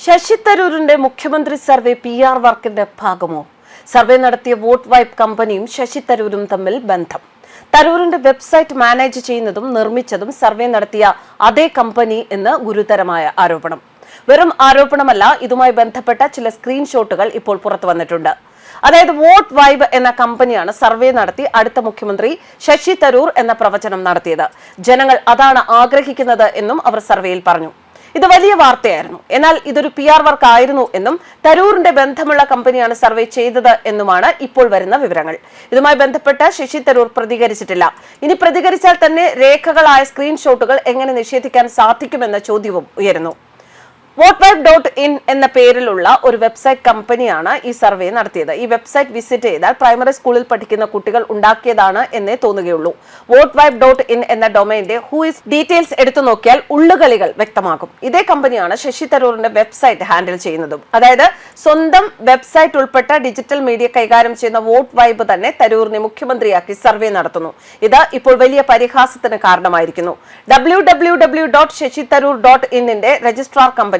ശശി തരൂരിന്റെ മുഖ്യമന്ത്രി survey PR വർക്കിന്റെ ഭാഗമോ? സർവേ നടത്തിയ വോട്ട് വൈബ് കമ്പനിയും ശശി തരൂരും തമ്മിൽ ബന്ധം. തരൂരിന്റെ വെബ്സൈറ്റ് മാനേജ് ചെയ്യുന്നതും നിർമ്മിച്ചതും സർവേ നടത്തിയ അതേ കമ്പനി എന്ന് ഗുരുതരമായ ആരോപണം. വെറും ആരോപണമല്ല, ഇതുമായി ബന്ധപ്പെട്ട ചില സ്ക്രീൻഷോട്ടുകൾ ഇപ്പോൾ പുറത്തു വന്നിട്ടുണ്ട്. അതായത് വോട്ട് വൈബ് എന്ന കമ്പനിയാണ് സർവേ നടത്തി അടുത്ത മുഖ്യമന്ത്രി ശശി തരൂർ എന്ന പ്രവചനം നടത്തിയത്. ജനങ്ങൾ അതാണ് ആഗ്രഹിക്കുന്നത് എന്നും അവർ സർവേയിൽ പറഞ്ഞു. ഇത് വലിയ വാർത്തയായിരുന്നു. എന്നാൽ ഇതൊരു PR വർക്ക് ആയിരുന്നു എന്നും തരൂരിന്റെ ബന്ധമുള്ള കമ്പനിയാണ് സർവേ ചെയ്തത് എന്നുമാണ് ഇപ്പോൾ വരുന്ന വിവരങ്ങൾ. ഇതുമായി ബന്ധപ്പെട്ട് ശശി തരൂർ പ്രതികരിച്ചിട്ടില്ല. ഇനി പ്രതികരിച്ചാൽ തന്നെ രേഖകളായ സ്ക്രീൻഷോട്ടുകൾ എങ്ങനെ നിഷേധിക്കാൻ സാധിക്കുമെന്ന ചോദ്യവും ഉയരുന്നു. voteweb.in എന്ന പേരിലുള്ള ഒരു വെബ്സൈറ്റ് കമ്പനിയാണ് ഈ സർവേ നടത്തിയത്. ഈ വെബ്സൈറ്റ് വിസിറ്റ് ചെയ്താൽ പ്രൈമറി സ്കൂളിൽ പഠിക്കുന്ന കുട്ടികൾ ഉണ്ടാക്കിയതാണ് എന്നേ തോന്നുകയുള്ളൂ. voteweb.in എന്ന ഡൊമൈന്റെ ഡീറ്റെയിൽസ് എടുത്തു നോക്കിയാൽ ഉള്ളുകളികൾ വ്യക്തമാകും. ഇതേ കമ്പനിയാണ് ശശി തരൂരിന്റെ വെബ്സൈറ്റ് ഹാൻഡിൽ ചെയ്യുന്നതും. അതായത് സ്വന്തം വെബ്സൈറ്റ് ഉൾപ്പെട്ട ഡിജിറ്റൽ മീഡിയ കൈകാര്യം ചെയ്യുന്ന വോട്ട് വൈബ് തന്നെ തരൂരിനെ മുഖ്യമന്ത്രിയാക്കി സർവേ നടത്തുന്നു. ഇത് ഇപ്പോൾ വലിയ പരിഹാസത്തിന് കാരണമായിരിക്കുന്നു. www.shashitharoor.in രജിസ്ട്രാർ കമ്പനിയും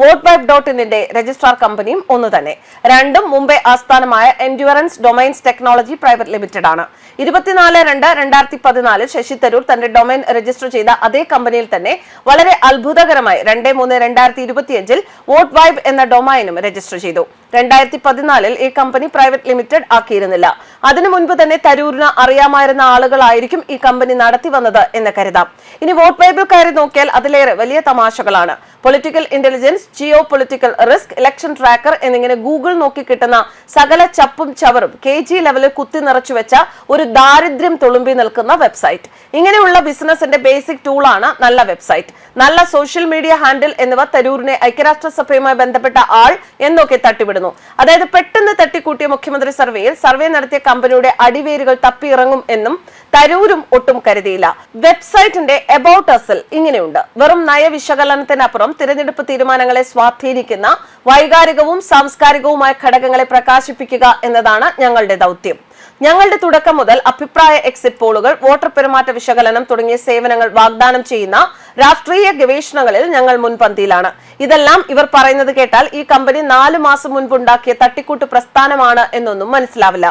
voteweb.in രജിസ്ട്രാർ കമ്പനിയും ഒന്ന് തന്നെ. രണ്ടും മുംബൈ ആസ്ഥാനമായ endurance domains technology private limited ആണ്. 24/2/2014 ശശി തരൂർ തന്റെ ഡൊമൈൻ രജിസ്റ്റർ ചെയ്ത അതേ കമ്പനിയിൽ തന്നെ വളരെ അത്ഭുതകരമായി 2/3/2025 വോട്ട് വൈബ് എന്ന ഡൊമൈനും രജിസ്റ്റർ ചെയ്തു. 2014 ഈ കമ്പനി പ്രൈവറ്റ് ലിമിറ്റഡ് ആക്കിയിരുന്നില്ല. അതിനു മുൻപ് തന്നെ തരൂരിന് അറിയാമായിരുന്ന ആളുകളായിരിക്കും ഈ കമ്പനി നടത്തി വന്നത് എന്ന് കരുതാം. ഇനി വോട്ട് വൈബിൽ കയറി നോക്കിയാൽ അതിലേറെ വലിയ തമാശകളാണ്. Political intelligence, geopolitical risk, election tracker എന്നിങ്ങനെ ഗൂഗിൾ നോക്കി കിട്ടുന്ന സകല ചപ്പും ചവറും KG ലെവലിൽ കുത്തി നിറച്ചു വെച്ച ഒരു ദാരിദ്ര്യം തുളുമ്പി നിൽക്കുന്ന വെബ്സൈറ്റ്. ഇങ്ങനെയുള്ള ബിസിനസിന്റെ ബേസിക് ടൂളാണ് നല്ല വെബ്സൈറ്റ്, നല്ല സോഷ്യൽ മീഡിയ ഹാൻഡിൽ എന്നിവ തരൂരിനെ ഐക്യരാഷ്ട്രസഭയുമായി ബന്ധപ്പെട്ട ആൾ എന്നൊക്കെ തട്ടിവിടുന്നു. അതായത് പെട്ടെന്ന് തട്ടിക്കൂട്ടിയ മുഖ്യമന്ത്രി സർവേയിൽ സർവേ നടത്തിയ കമ്പനിയുടെ അടിവേരുകൾ തപ്പിയിറങ്ങും എന്നും തരൂരും ഒട്ടും കരുതിയില്ല. വെബ്സൈറ്റിന്റെ എബൌട്ട് അസിൽ ഇങ്ങനെയുണ്ട്: വെറും നയവിശകലനത്തിനപ്പുറം തിരഞ്ഞെടുപ്പ് തീരുമാനങ്ങളെ സ്വാധീനിക്കുന്ന വൈകാരികവും സാംസ്കാരികവുമായ ഘടകങ്ങളെ പ്രകാശിപ്പിക്കുക എന്നതാണ് ഞങ്ങളുടെ ദൗത്യം. ഞങ്ങളുടെ തുടക്കം മുതൽ അഭിപ്രായ എക്സിറ്റ് പോളുകൾ, വോട്ടർ പെരുമാറ്റ വിശകലനം തുടങ്ങിയ സേവനങ്ങൾ വാഗ്ദാനം ചെയ്യുന്ന രാഷ്ട്രീയ ഗവേഷണങ്ങളിൽ ഞങ്ങൾ മുൻപന്തിയിലാണ്. ഇതെല്ലാം ഇവർ പറയുന്നത് കേട്ടാൽ ഈ കമ്പനി 4 മാസം മുൻപുണ്ടാക്കിയ തട്ടിക്കൂട്ട് പ്രസ്ഥാനമാണ് എന്നൊന്നും മനസ്സിലാവില്ല.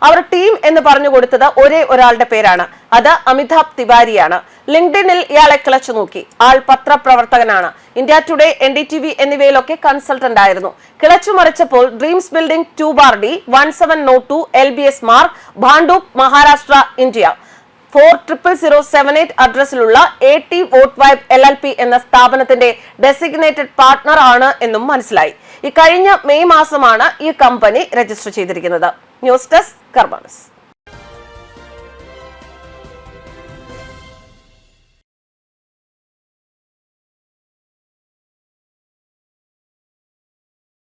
അവർ ടീം എന്ന് പറഞ്ഞു കൊടുത്തത് ഒരേ ഒരാളുടെ പേരാണ്. അത് അമിതാഭ് തിവാരിയാണ്. ലിങ്ക്ഡിനിൽ ഇയാളെ കിളച്ചു നോക്കി. ആൾ പത്രപ്രവർത്തകനാണ്. ഇന്ത്യ ടുഡേ, NDTV എന്നിവയിലൊക്കെ കൺസൾട്ടന്റ് ആയിരുന്നു. കിളച്ചു മറിച്ചപ്പോൾ dreams building 2/D 1702 LBS Marg, Bhandup, Maharashtra, India 400078 അഡ്രസ്സിലുള്ള AT വോട്ട് വൈബ് LLP എന്ന സ്ഥാപനത്തിന്റെ ഡെസിഗ്നേറ്റഡ് പാർട്ട്ണർ ആണ് എന്നും മനസ്സിലായി. ഈ കഴിഞ്ഞ മെയ് മാസമാണ് ഈ കമ്പനി രജിസ്റ്റർ ചെയ്തിരിക്കുന്നത്. ന്യൂസ് ഡെസ്ക് കർമ്മ ന്യൂസ്.